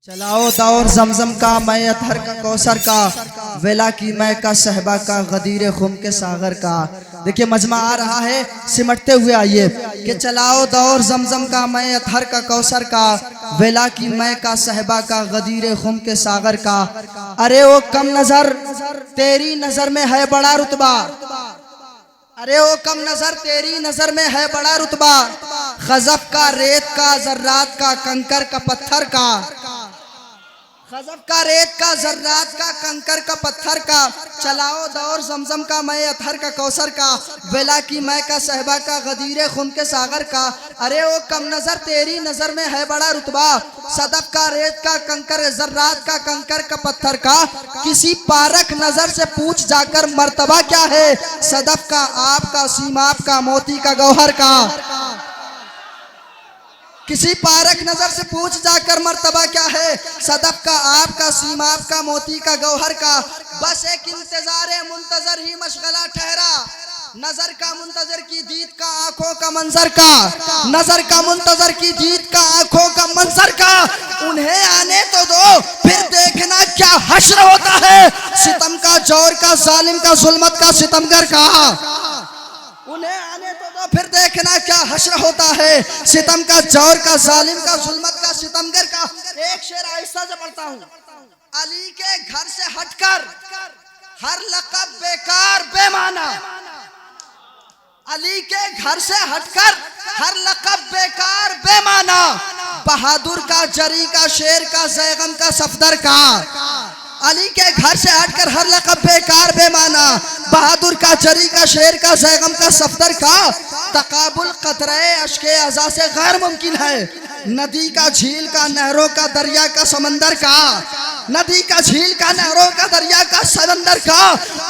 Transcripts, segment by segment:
चलाओ दौर जमजम का मैं अतहर का कौसर का वेला की मैं का सहबा का गदीर खुम के सागर का। देखिए मजमा आ रहा है सिमटते हुए आइए कि चलाओ दौर जमजम का मैं अतहर का कौसर का वेला की मैं का सहबा का गदीर खुम के सागर का। अरे वो कम नजर तेरी नजर में है बड़ा रुतबा, अरे वो कम नजर तेरी नजर में है बड़ा रुतबा, खजब का रेत का जर्रात का कंकर का पत्थर का, खजब का रेत का जर्रात का कंकर का पत्थर का। चलाओ दौर जमजम का मैं अतहर का कौसर का वेला की मैं का सहबा का गदीर खुम के सागर का। अरे वो कम नजर तेरी नजर में है बड़ा रुतबा, सदफ का रेत का कंकर जर्रात का कंकर का पत्थर का। किसी पारक नजर से पूछ जाकर मर्तबा क्या है, सदफ का आप का सीमाप का मोती का गौहर का। किसी पारक नजर से पूछ जाकर मर्तबा क्या है, सदफ का आप का सीमाप का मोती का गौहर का। बस एक इंतजारे मुंतजर ही मशगला ठहरा, नजर का मुंतजर की दीद का आंखों का मंजर का, नजर का मुंतजर की दीद का आंखों का मंजर का। उन्हें आने तो दो फिर देखना क्या हश्र होता है, सितम का जोर का जालिम का जुल्मत का सितमगर का। उन्हें आने तो दो फिर देखना क्या हश्र होता है, सितम का जोर का जालिम का जुल्मत का सितमगर का। एक शेर आहिस्ता से पढ़ता हूँ। अली के घर से हटकर हर लक़ब बेकार बेमाना, अली के घर से हटकर हर लक़ब बेकार बेमाना, बहादुर का जरी का शेर का जैगम का सफदर का। अली के घर से हटकर हर लक़ब बेकार बेमाना, बहादुर का जरी का शेर का जैगम का सफदर का। तकाबुल कतरे अश्के अज़ा से गैर मुमकिन है, नदी का झील का नहरों का दरिया का समंदर का, नदी का झील का नहरों का दरिया का समंदर का।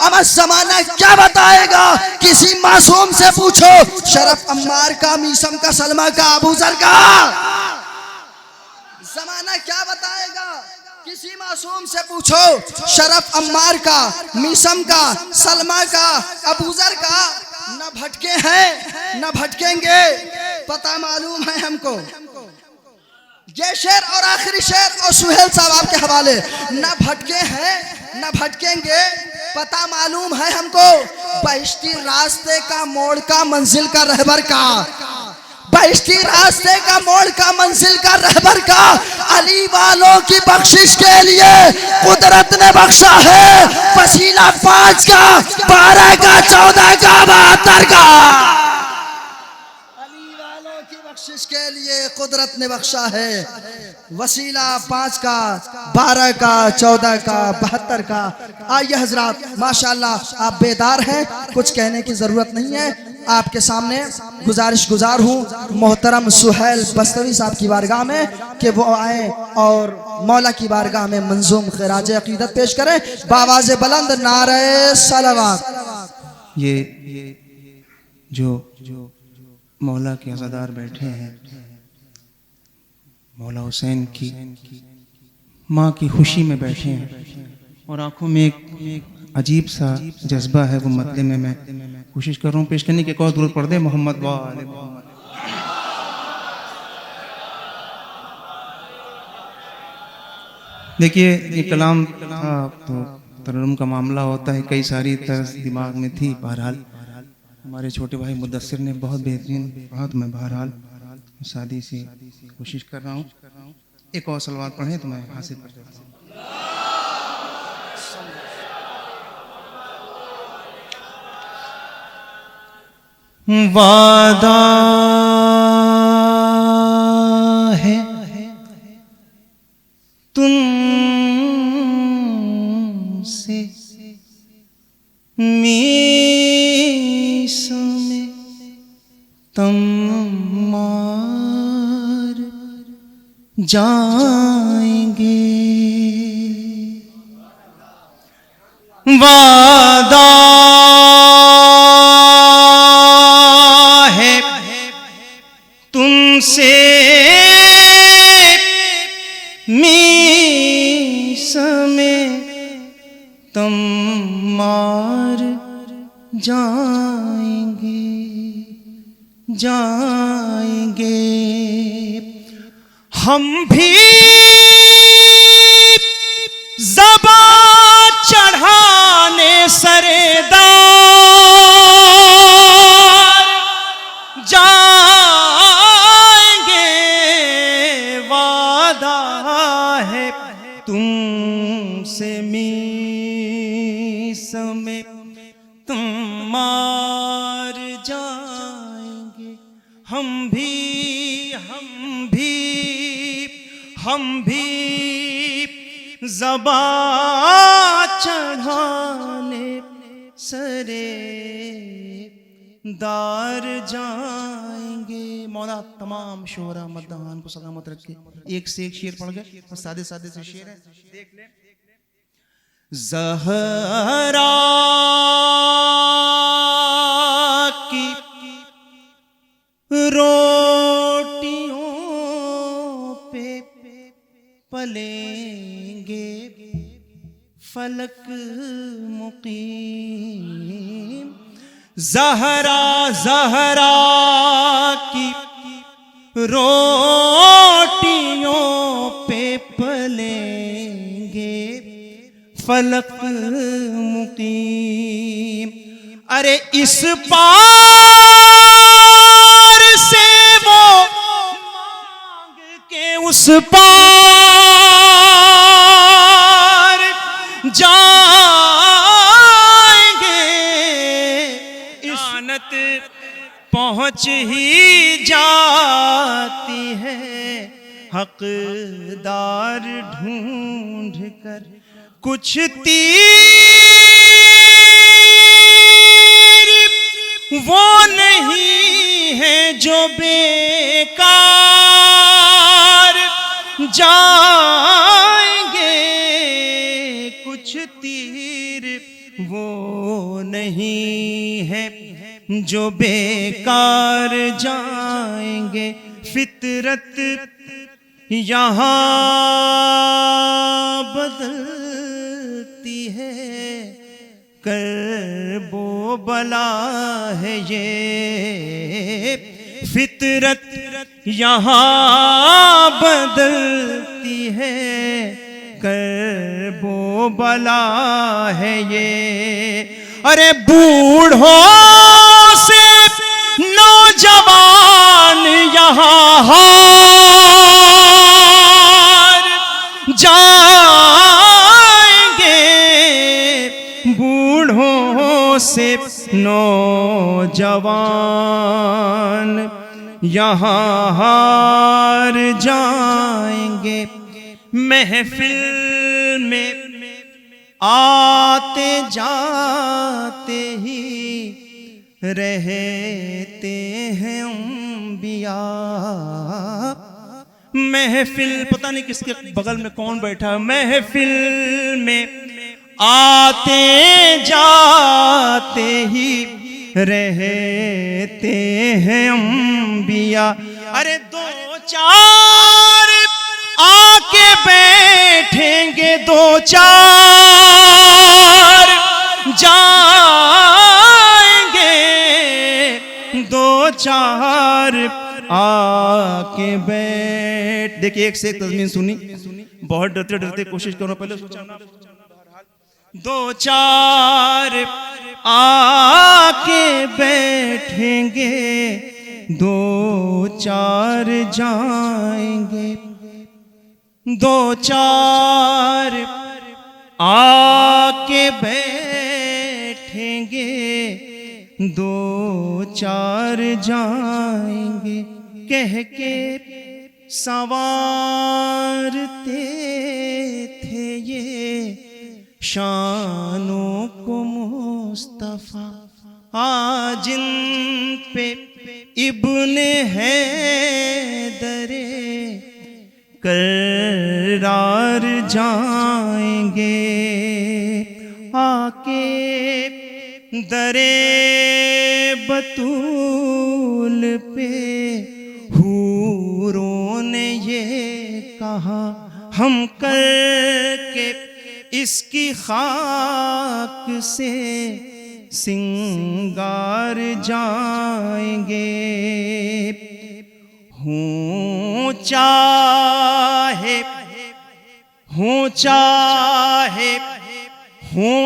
अब जमाना क्या बताएगा किसी मासूम से पूछो, शरफ अम्मार का मीसम का सलमा का अबूजर का। जमाना क्या बताएगा किसी मासूम से पूछो, शरफ अम्मार का मीसम का सलमा का अबूजर का। न भटके हैं न भटकेंगे पता मालूम है हमको। ये शेर और आखिरी शेर और सुहेल साहब आपके हवाले। न भटके हैं न भटकेंगे पता मालूम है हमको, बहिश्ती रास्ते का मोड़ का मंजिल का रहबर का, बहिश्ती रास्ते का मोड़ का मंजिल का रहबर का। अली वालों की बख्शिश के लिए कुदरत ने बख्शा है वसीला 5 का 12 का 14 का 72 का। अली वालों की बख्शिश के लिए कुदरत ने बख्शा है वसीला 5 का 12 का 14 का 72 का। आइए हजरात माशाअल्लाह आप बेदार हैं, कुछ कहने की जरूरत नहीं है। आपके सामने गुजारिश गुजार हूँ मोहतरम सुहेल बस्तवी साहब की बारगाह में कि वो आए और मौला की बारगाह में मंजूम खिराज अकीदत पेश करें बावाज़ बुलंद नारे सलावत। ये जो मौला के अज़ादार बैठे हैं, मौला हुसैन की माँ की खुशी में बैठे हैं और आंखों में एक अजीब सा जज्बा है, वो मतले में मैं कोशिश कर रहा हूँ पेश करने की। एक और दुरूद पढ़ दे मोहम्मद वाले मोहम्मद। देखिए ये कलाम तो तरन्नुम का मामला होता है, कई सारी तर्ज दिमाग में थी। बहरहाल हमारे छोटे भाई मुद्दस्सिर ने बहुत बेहतरीन कहा, तो मैं बहरहाल शादी से कोशिश कर रहा हूँ। एक और सलवात पढ़ें तो मैं हासिल कर देता हूँ। वादा है तुमसे मीस में तम मार जाएंगे, वादा तुमसे मीस में तुम मार जाएंगे जाएंगे हम भी है तुमसे मीस में तुम मार जाएंगे। हम भी ज़बा चढ़ाने सरे दार जाएंगे। मौला तमाम शोरा मद्दान को सलामत रखे। एक से एक शेर पढ़ गए और सादे सादे से शेर है, देख ले। ज़हरा की रोटियों पे पलेंगे फलक मुकीम। ज़हरा की रोटियों पे पलेंगे फलक मुकीम। अरे इस पार से वो मांग के उस पार जाएंगे। इशानत पहुंच ही जाती है हकदार ढूंढ कर। कुछ तीर वो नहीं है जो बेकार जाएंगे। कुछ तीर वो नहीं है जो बेकार जाएंगे। फितरत यहाँ बदलती है करबो बला है ये। फितरत यहाँ बदलती है करबो बला है ये। अरे बूढ़ों से नौजवान यहाँ हार जाएंगे। बूढ़ों से नौजवान यहाँ हार जाएंगे। महफिल में आते जाते ही रहते हैं अंबिया। महफिल, पता नहीं किसके बगल में कौन बैठा है। महफिल में आते जाते ही रहते हैं अंबिया। अरे दो चार आके बैठेंगे, दो चार जाएंगे। दो चार आके बैठ, देखिए एक से एक तज़मीन सुनी। बहुत डरते डरते कोशिश करो, पहले सोचा ना। दो चार आके बैठेंगे, दो चार जाएंगे। दो चार आके बैठेंगे, दो चार जाएंगे। कह के संवारते थे ये शानों को मुस्तफा। आज इन पे इब्ने हैदरे करार जाएंगे। आके दरे बतूल पे हूरों ने ये कहा, हम करके इसकी खाक से सिंगार जाएंगे। हों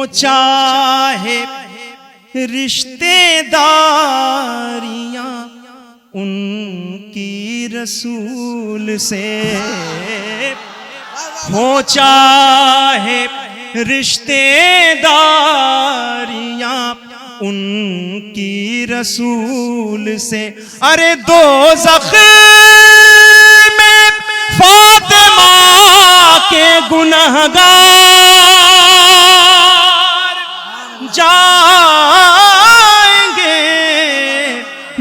चाहे रिश्तेदारियां उनकी रसूल से। हो चाहे रिश्तेदारियां उनकी रसूल से। अरे दोज़ख में फातिमा के गुनहगार जाएंगे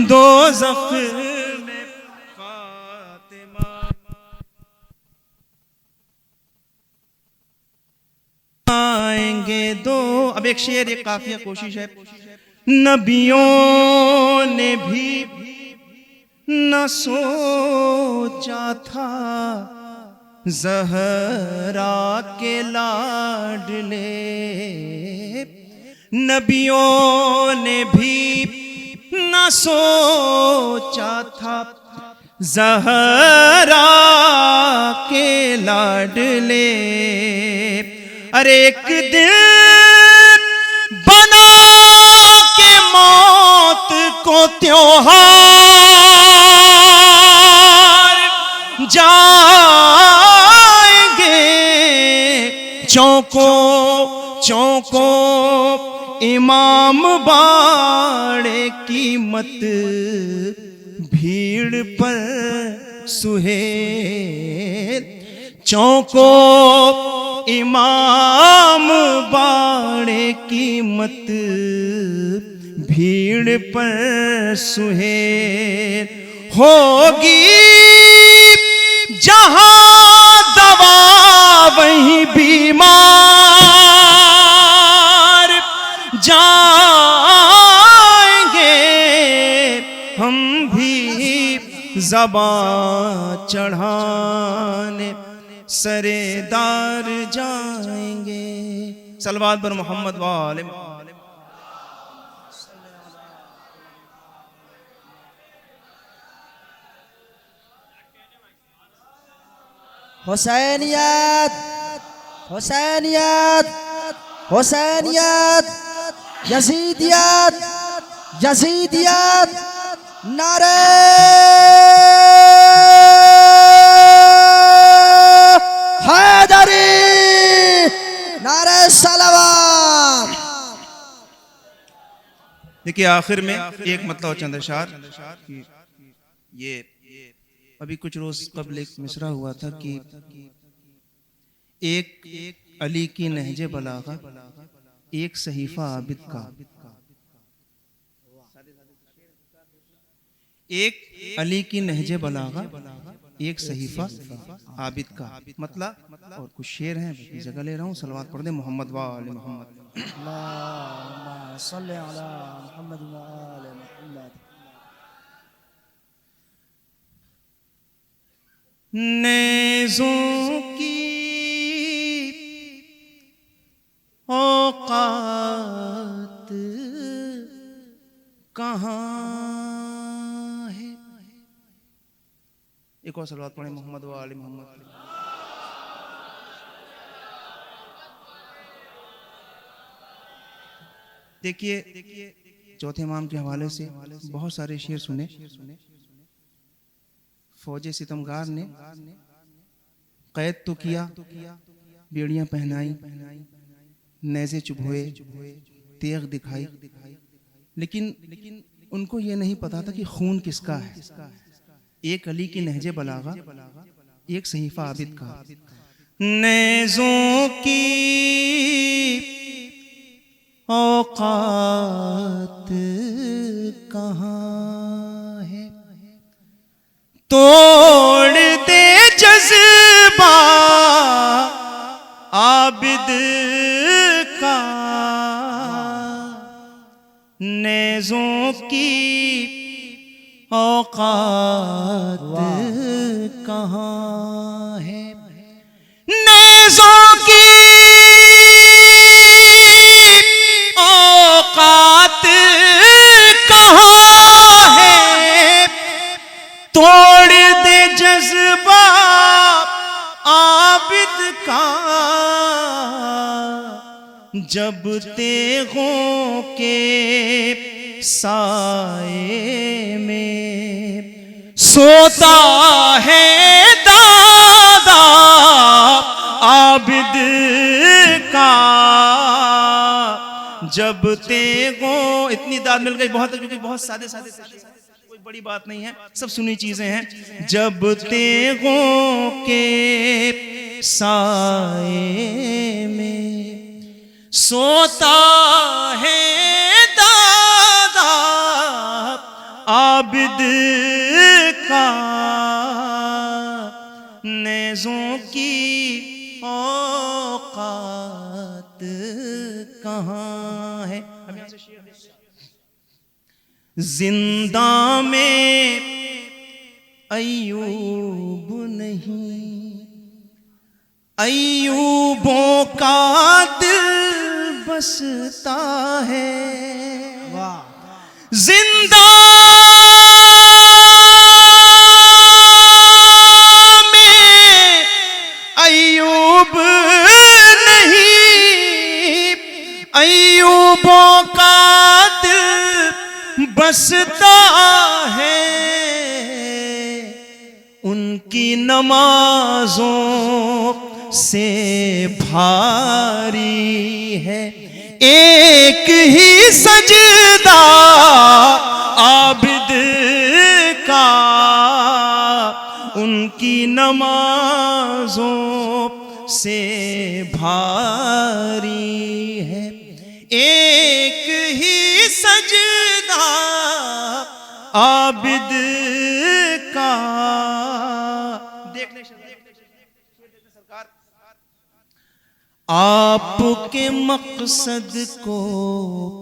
दोज़ख में फातिमा आएंगे दो। अब एक शेर, एक काफिया कोशिश है। नबियों ने भी न सोचा था ज़हरा के लाडले, नबियों ने भी न सोचा था ज़हरा के लाडले। अरे एक दिन बना के मौत को त्योहार जाएंगे चौकों चौकों इमाम बाड़े कीमत भीड़ पर सुहेल। चौकों इमाम बाड़े कीमत भीड़ पर सुहेल। होगी जहां दवा वहीं बीमार जाएंगे हम भी ज़बां चढ़ाने सरेदार जाएंगे। सलवात पर मोहम्मद वाले। हुसैनियत हुसैनियत हुसैनियत, यजीदियत यजीदियत, नारे हैदरी, नारे सलावत। देखिए आखिर में एक मतलब चंद अशार कि ये अभी कुछ रोज कबल एक मिसरा हुआ था कि एक अली की नहजे बलागा, एक सहीफा आबिद का। एक अली की नहजे बलागा, एक सहीफा आबिद का। मतलब और कुछ शेर हैं, जगह ले रहा हूँ। सलवात पढ़ दे मोहम्मद वाले मोहम्मद। अल्लाहुम्मा सल्ली अला मुहम्मद व आले मुहम्मद। नेज़ों की औकात कहाँ है। एक और सलवात पढ़े मोहम्मद व आले मोहम्मद। देखिए चौथे इमाम के हवाले से बहुत सारे शेर सुने। फौजे सितमगार ने कैद तो किया, बेड़ियां पहनाई, नेज़े चुभोए, तेग दिखाई, लेकिन उनको ये नहीं पता था कि खून किसका है। एक अली की नहजे बलागा, एक सहीफा आबिद का। नेज़ों की औकात कहाँ है, तोड़ दे जज्बा आबिद का। नेज़ों की औकात कहाँ है, नेज़ों की औकात कहाँ है, तोड़ दे जज्बा आबिद का। जब तेगों के साए में सोता है दादा जब तेगो, इतनी दाद मिल गई बहुत, क्योंकि बहुत सादे सादे कोई बड़ी बात नहीं है, सब सुनी चीजें हैं। जब तेगो के साए में सोता है दादा आबिद का, नेज़ों की औकात कहाँ है। जिंदा में अय्यूब नहीं, अय्यूबों का दिल बसता है। वाह। जिंदा में अय्यूब नहीं, अय्यूबों का दिल बसता है। उनकी नमाजों से भारी है एक ही सजदा आबिद का, उनकी नमाजों से भारी है एक ही सजदा आबिद का। देख ले सरकार, आपके मकसद को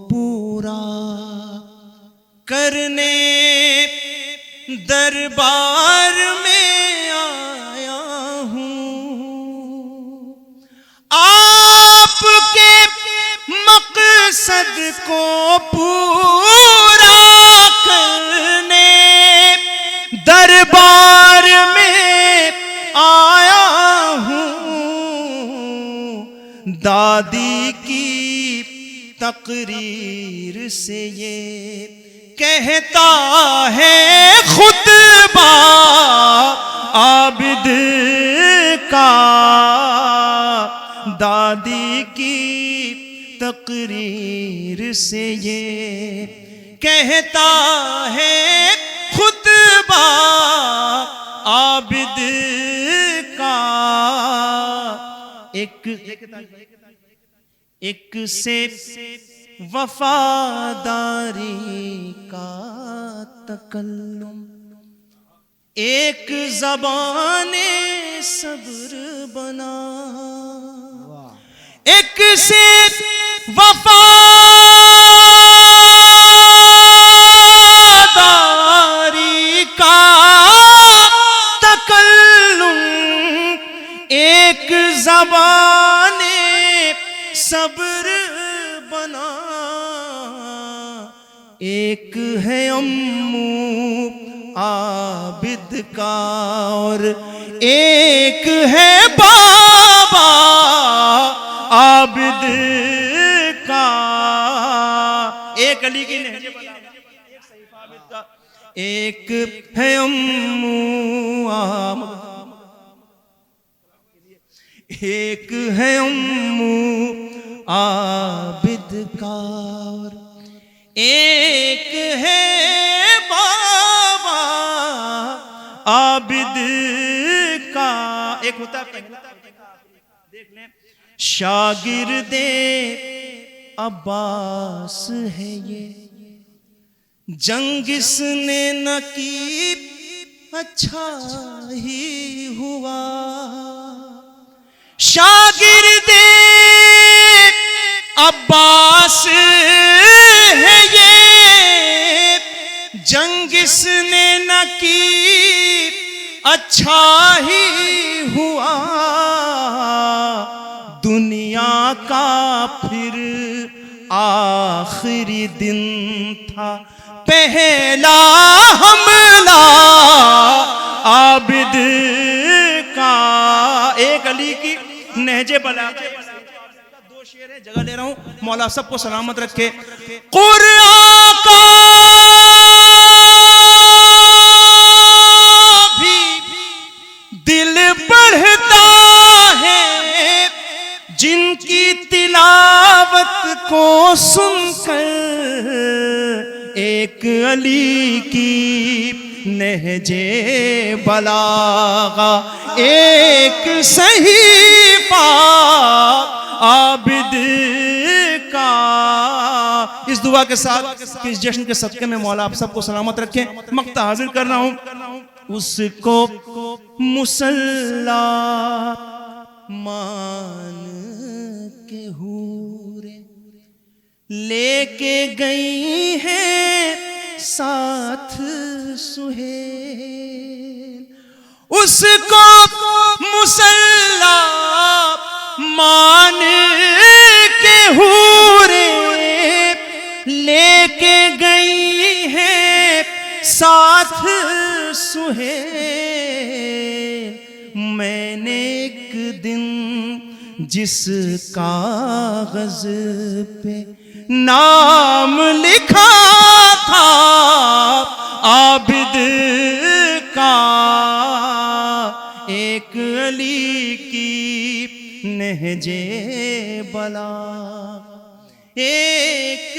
पूरा करने दरबार में आया हूँ। आपके मकसद को पूरा करने दरबार में आया हूँ। दादी की तकरीर से ये कहता है खुतबा आबिद का, दादी की तकरीर से ये कहता है खुतबा आबिद का। एक से वफादारी का तकल्लुम, एक ज़बाने सब्र बना। एक से वफादारी का तकल्लुम, एक ज़बाने सब्र बना। एक है अम्मू आबिद का और एक है बाबा आबिद का। एक अली की नहजे बना, एक सईफ आबिद का, एक है अम्मू एक है अम्मू आबिद का और एक है बाबा आबिद का। एक होता पहला, देख लें, शागिर्दे अब्बास है ये, जंग इसने न की अच्छा ही हुआ। शागिर्दे अब्बास है ये, जंग इसने न की अच्छा ही हुआ। दुनिया का फिर आखिरी दिन था, पहला हमला आबिद का। एक अली की नहजे बला, दो शेर है, जगह ले रहा हूं, मौला सबको सलामत रखे। कुरान का भी दिल बढ़ता है जिनकी तिलावत को सुनकर एक अली की नहजे बलागा, एक सहीफा आबिद का। इस दुआ के साथ कि इस जश्न के सदक़े में मौला आप सबको सलामत रखें। मक्ता हाजिर कर रहा हूं। उसको मुसल्ला मान के हूरे लेके गई है साथ सुहेल। उसको मुसल्ला मान के हूरे लेके गई है साथ सुहेल। मैंने एक दिन जिस कागज पे नाम लिखा था आबिद का, एक अली की नहजे बला, एक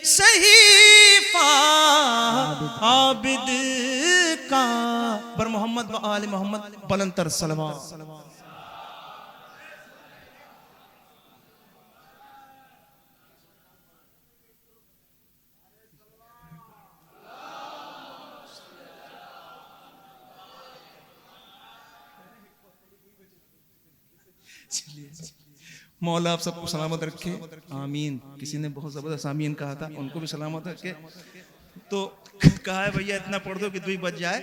सहीफा आबिद का। बर मोहम्मद व आले मोहम्मद बुलंदतर सलवात। मौला आप सबको सलामत रखे, आमीन। किसी ने बहुत जबरदस्त आमीन कहा था, उनको भी सलामत रखे। तो कहा है भैया इतना पढ़ दो कि 2 बज जाए।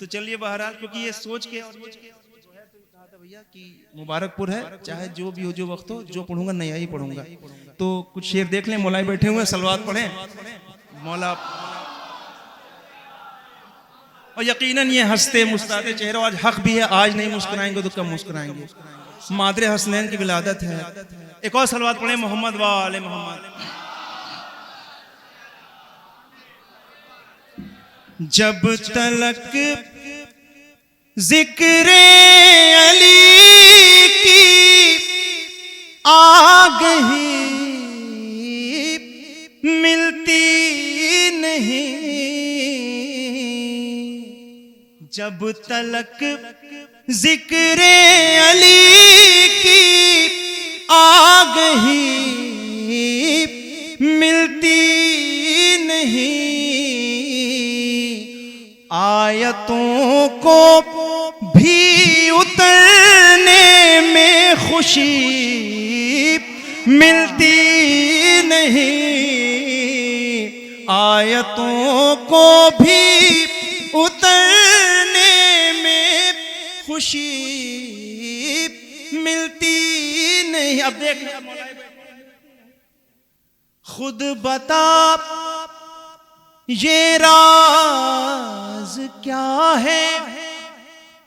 तो चलिए बहरहाल, क्योंकि ये सोच के और कहा था भैया कि मुबारकपुर है, चाहे जो भी हो, जो वक्त हो, जो पढ़ूंगा नया ही पढ़ूंगा। तो कुछ शेर देख लें, मौलाई बैठे हुए सलवात पढ़ें। मौला और यकीनन ये हंसते मुस्कुराते चेहरे, आज हक भी है, आज नहीं मुस्कुराएंगे तो कब मुस्कुराएंगे। मादरे हसनैन की विलादत है। एक और सलवात पढ़े, मोहम्मद व आले मोहम्मद। जब तलक जिक्रे अली की आ गई मिलती नहीं, जब तलक जिक्रे अली की आ गई मिलती नहीं, आयतों को भी उतरने में खुशी मिलती नहीं, आयतों को भी उतरने में खुशी मिलती नहीं। अब देख खुद बता ये राज क्या है,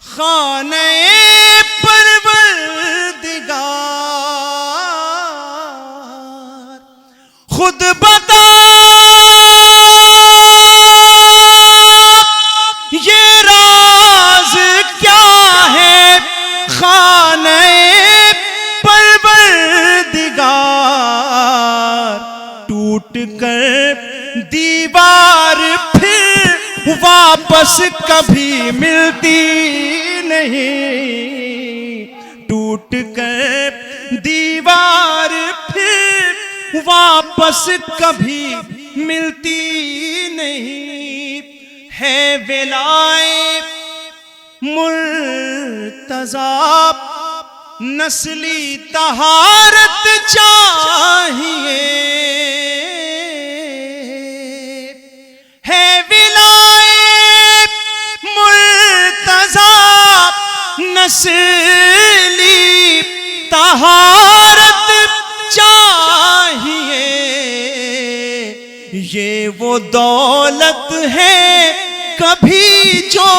खाने परवरदिगार। खुद बता ये राज क्या है, खाने परवरदिगार। टूट कर दीवार फिर वापस कभी मिलती नहीं, टूट कर दीवार फिर वापस कभी मिलती नहीं। है वेलाए मुर्तज़ा नस्ली तहारत चाहिए, है विलाए मुर्तज़ा नस्ली तहारत चाहिए। ये वो दौलत है कभी जो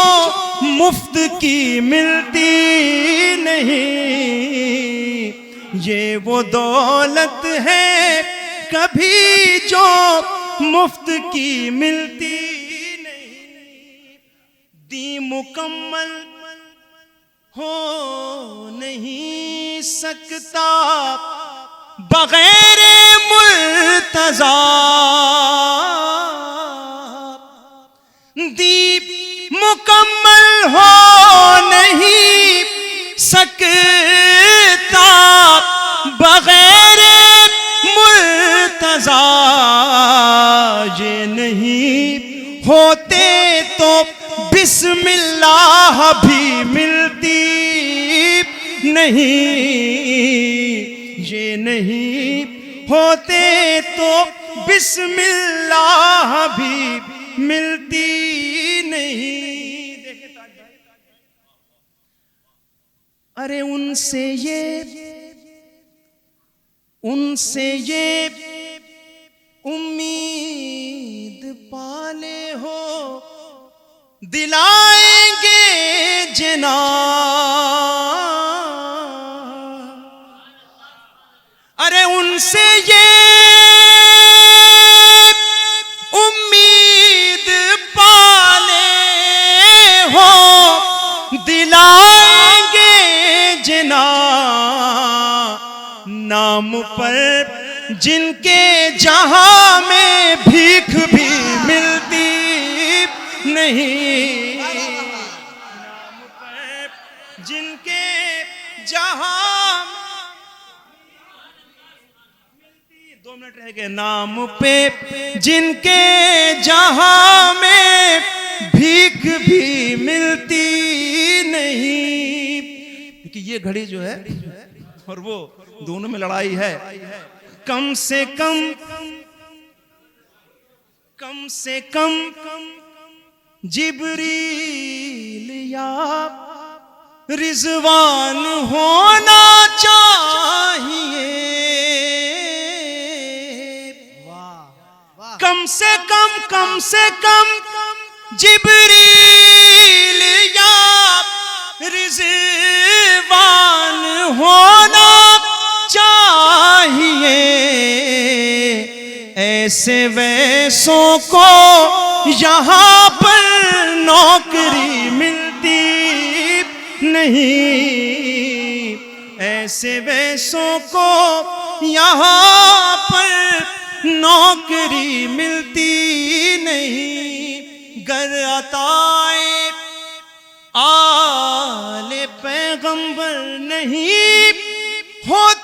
मुफ्त की मिलती नहीं, ये वो दौलत है कभी जो मुफ्त की मिलती नहीं। दी मुकम्मल हो नहीं सकता बगैर मुर्तज़ा मुर्तजा दीप मुकम्मल हो नहीं सकता बगैर मुर्तजा। ये नहीं होते तो बिस्मिल्लाह भी मिलती नहीं। ये नहीं होते तो बिस्मिल्लाह भी मिलती नहीं। अरे उनसे ये उम्मीद पाले हो दिलाएंगे जना। अरे उनसे ये उम्मीद पाले हो दिलाएंगे जना। नाम पर जिनके जहां में भीख भी मिलती नहीं। नाम पर जिनके जहां 2 मिनट रह गए। नाम पे जिनके जहां में भीख भी मिलती नहीं। देखिए ये घड़ी जो है और वो दोनों में लड़ाई है। कम से कम जिब्रील या रिजवान होना चाहिए। कम से कम जिब्रील या रिजवान होना चाहिए। ऐसे वैसों को यहाँ पर नौकरी मिलती नहीं। ऐसे वैसों को यहाँ पर नौकरी मिलती नहीं। गर अताए आले पैगंबर नहीं होते